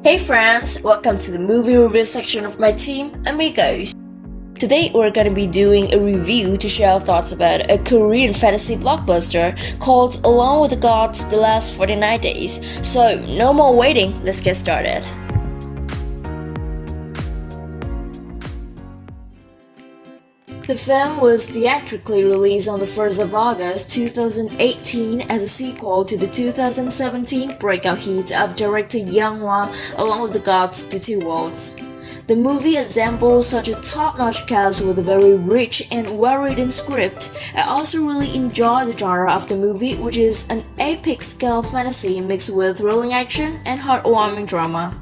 Hey friends, welcome to the movie review section of my team, Amigos. Today we're gonna be doing a review to share our thoughts about a Korean fantasy blockbuster called Along with the Gods: The Last 49 Days. So no more waiting, let's get started. The film was theatrically released on the 1st of August 2018 as a sequel to the 2017 breakout hit of director Yang Hwa Along with the Gods: The Two Worlds. The movie assembles such a top-notch cast with a very rich and well-written script. I also really enjoy the genre of the movie, which is an epic-scale fantasy mixed with thrilling action and heartwarming drama.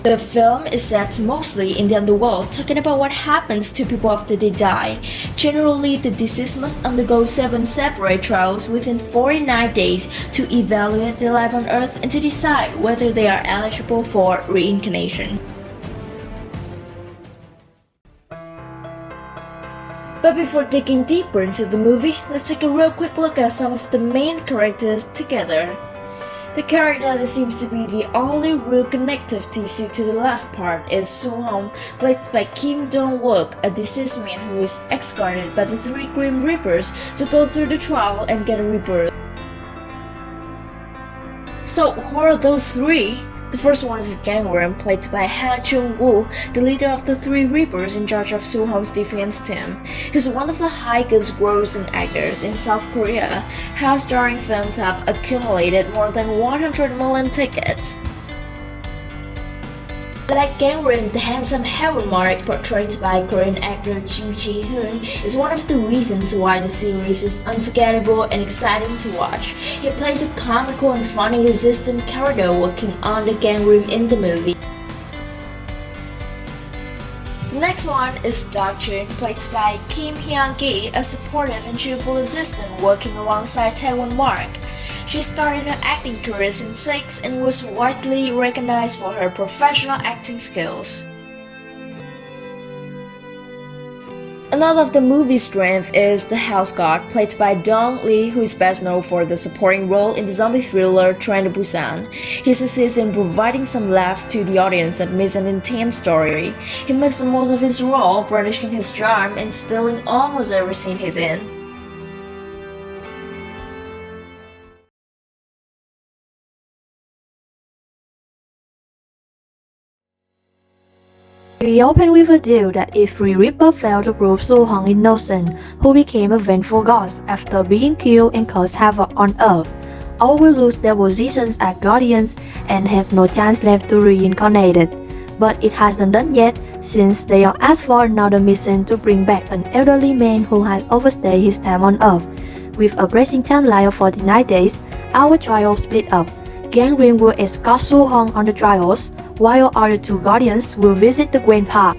The film is set mostly in the underworld, talking about what happens to people after they die. Generally, the deceased must undergo 7 separate trials within 49 days to evaluate their life on Earth and to decide whether they are eligible for reincarnation. But before digging deeper into the movie, let's take a real quick look at some of the main characters together. The character that seems to be the only real connective tissue to the last part is Soo-hong, played by Kim Dong-wook, a deceased man who is escorted by the 3 Grim Reapers to go through the trial and get a rebirth. So who are those 3? The first one is Gangrim, played by Han Chung-woo, the leader of the 3 Reapers in charge of Soo-hong's defense team. He's one of the highest grossing actors in South Korea. His starring films have accumulated more than 100 million tickets. Like Gangrim, the handsome heaven monarch portrayed by Korean actor Kim Ji-hoon is one of the reasons why the series is unforgettable and exciting to watch. He plays a comical and funny assistant character working under Gangrim in the movie. The next one is Dak-chun, played by Kim Hyun-gi, a supportive and cheerful assistant working alongside Taewon Mark. She started her acting career since 6 and was widely recognized for her professional acting skills. Another of the movie's strengths is the house god, played by Dong Lee, who is best known for the supporting role in the zombie thriller Train to Busan. He succeeds in providing some laughs to the audience amidst an intense story. He makes the most of his role, brandishing his charm and stealing almost every scene he's in. We open with a deal that if 3 Reaper fail to prove Soo-hong innocent, who became a vengeful ghost after being killed and caused havoc on Earth, all will lose their positions as guardians and have no chance left to reincarnate. But it hasn't done yet, since they are asked for another mission to bring back an elderly man who has overstayed his time on Earth. With a bracing timeline of 49 days, our trial split up. Gangrim will escort Soo-hong on the trials, while other 2 guardians will visit the Grand Park.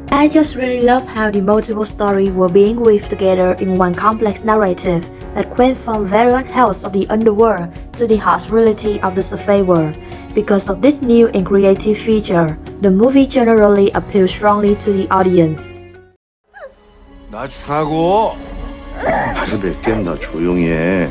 I just really love how the multiple stories were being weaved together in one complex narrative that went from various hells of the underworld to the harsh reality of the surface world. Because of this new and creative feature, the movie generally appeals strongly to the audience. 나 주라고. 가서 뵙겠나 조용히 해.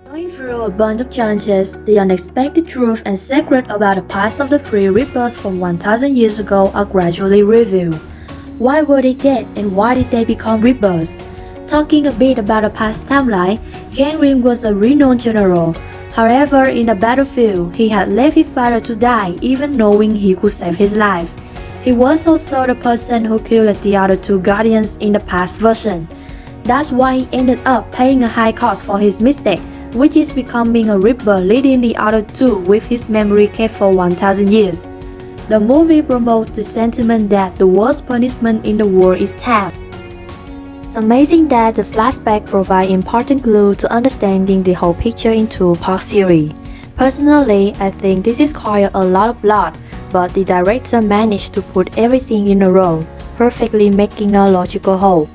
Going through a bunch of challenges, the unexpected truth and secret about the past of the 3 Reapers from 1000 years ago are gradually revealed. Why were they dead and why did they become Reapers? Talking a bit about the past timeline, Gangrim was a renowned general. However, in the battlefield, he had left his father to die even knowing he could save his life. He was also the person who killed the other 2 guardians in the past version. That's why he ended up paying a high cost for his mistake, which is becoming a Reaper, leading the other 2 with his memory kept for 1000 years. The movie promotes the sentiment that the worst punishment in the world is death. It's amazing that the flashback provide important clue to understanding the whole picture in two-part series. Personally, I think this is quite a lot of plot, but the director managed to put everything in a row, perfectly making a logical whole.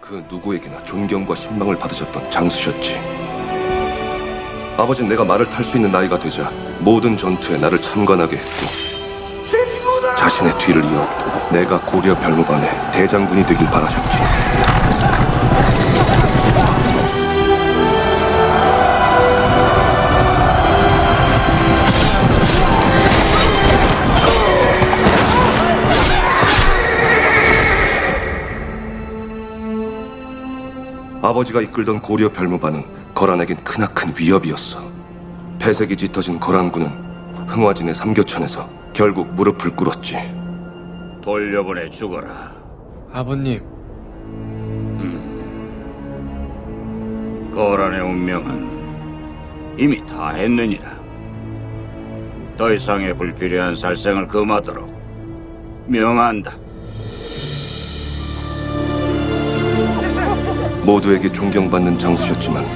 그 누구에게나 존경과 신망을 받으셨던 장수셨지. 아버진 내가 말을 탈 수 있는 나이가 되자 모든 전투에 나를 참관하게 했고 자신의 뒤를 이어 내가 고려 별무반의 대장군이 되길 바라셨지. 아버지가 이끌던 고려 별무반은 거란에겐 크나큰 위협이었어. 폐색이 짙어진 거란군은 흥화진의 삼교천에서 결국 무릎을 꿇었지. 돌려보내 죽어라. 아버님, 거란의 운명은 이미 다 했느니라. 더 이상의 불필요한 살생을 금하도록 명한다. 모두에게 존경받는 장수셨지만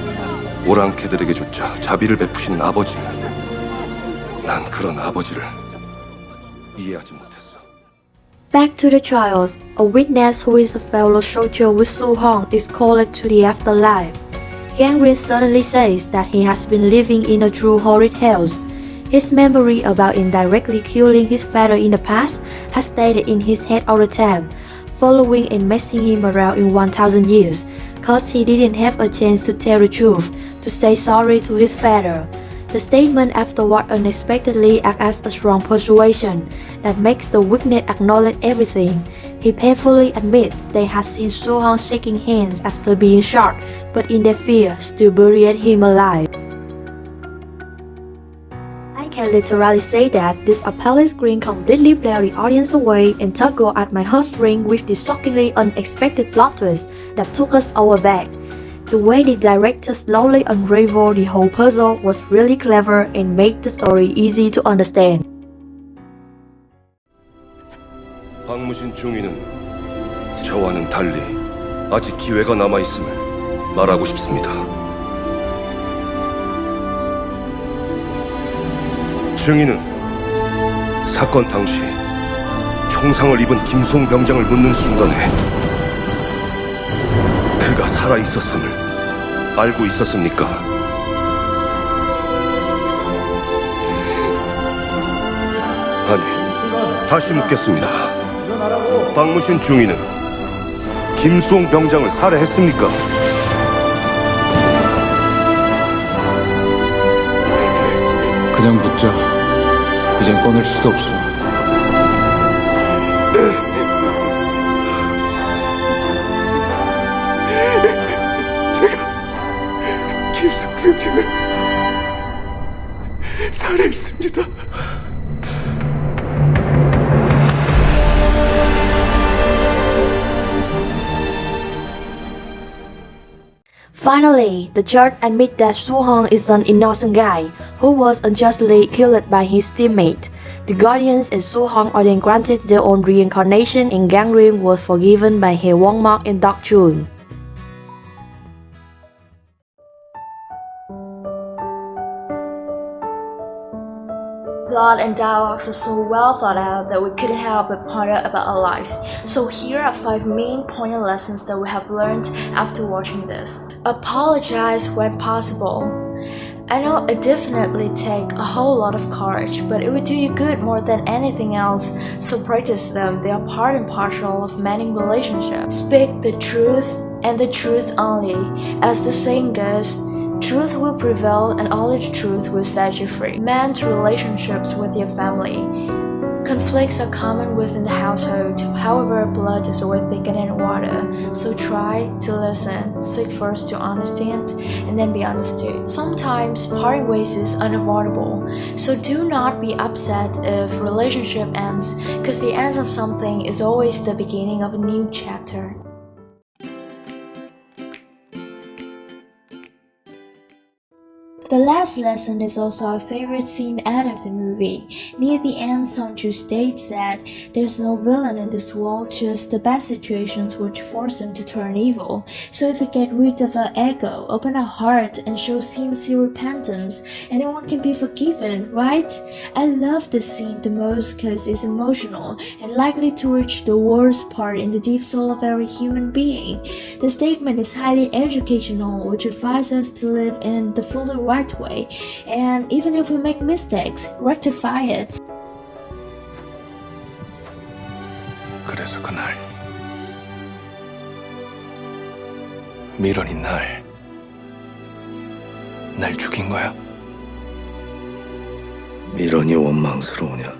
오랑캐들에게조차 자비를 베푸시는 아버지. 난 그런 아버지를 이해하지 못했어. Back to the trials, a witness who is a fellow soldier with Su Hong is called to the afterlife. Gangren suddenly says that he has been living in a true horrid hell. His memory about indirectly killing his father in the past has stayed in his head all the time, following and messing him around in 1000 years, cause he didn't have a chance to tell the truth, to say sorry to his father. The statement afterward unexpectedly acts as a strong persuasion that makes the witness acknowledge everything. He painfully admits they had seen Su Hong shaking hands after being shot, but in their fear still buried him alive. I can literally say that this appalling screen completely blew the audience away and tuggled at my heartstrings with this shockingly unexpected plot twist that took us all aback. The way the director slowly unraveled the whole puzzle was really clever and made the story easy to understand. 박무신 중위는 저와는 달리 아직 기회가 남아있음을 말하고 싶습니다. 증인은 사건 당시 총상을 입은 김송 병장을 묻는 순간에 그가 살아있었음을 알고 있었습니까? 아니, 다시 묻겠습니다. 박무신 중위는 김수홍 병장을 살해했습니까? 그냥 묻자. 이젠 꺼낼 수도 없어. 김수홍 병장을 살해했습니다. Finally, the judge admits that Su Hong is an innocent guy who was unjustly killed by his teammate. The Guardians and Su Hong are then granted their own reincarnation, and Gangren was forgiven by He Wong-mak and Dok Chun. Plot and dialogues are so well thought out that we couldn't help but ponder about our lives. So here are 5 main pointed lessons that we have learned after watching this. Apologize when possible. I know it definitely takes a whole lot of courage, but it would do you good more than anything else, so practice them. They are part and parcel of many relationships. Speak the truth and the truth only. As the saying goes, truth will prevail and only the truth will set you free. Man's relationships with your family. Conflicts are common within the household, however blood is always thicker than water, so try to listen, seek first to understand, and then be understood. Sometimes parting ways is unavoidable, so do not be upset if relationship ends, because the end of something is always the beginning of a new chapter. The last lesson is also our favorite scene out of the movie. Near the end, Song-ju states that there's no villain in this world, just the bad situations which force them to turn evil. So if we get rid of our ego, open our heart, and show sincere repentance, anyone can be forgiven, right? I love this scene the most because it's emotional and likely to reach the worst part in the deep soul of every human being. The statement is highly educational, which advises us to live in the fully right way, and even if we make mistakes, rectify it. 그래서 그날 미련이 날 죽인 거야? 미련이 원망스러우냐?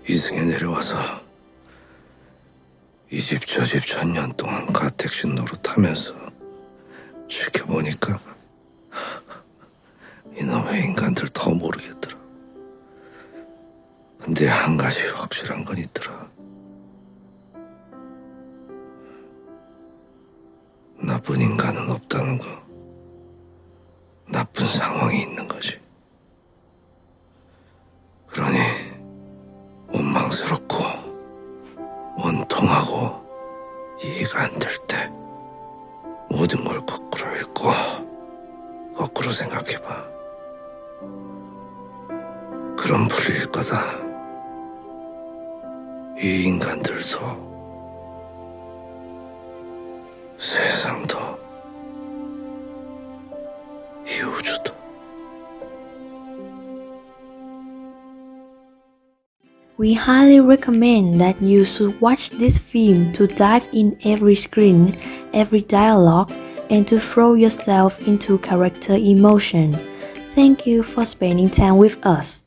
이승에 내려와서 이 집 저 집 천년 동안 가택신 노릇하면서 지켜보니까 이놈의 인간들 더 모르겠더라. 근데 한 가지 확실한 건 있더라. 나쁜 인간은 없다는 거. 나쁜 상황이 있는 거지. 그러니 원망스럽고 원통하고 이해가 안 될 때 모든 걸 거꾸로 읽고 거꾸로 생각해봐. 그럼 풀릴 거다. 이 인간들도 세상도 이 우주도. We highly recommend that you should watch this film to dive in every screen, every dialogue, and to throw yourself into character emotion. Thank you for spending time with us.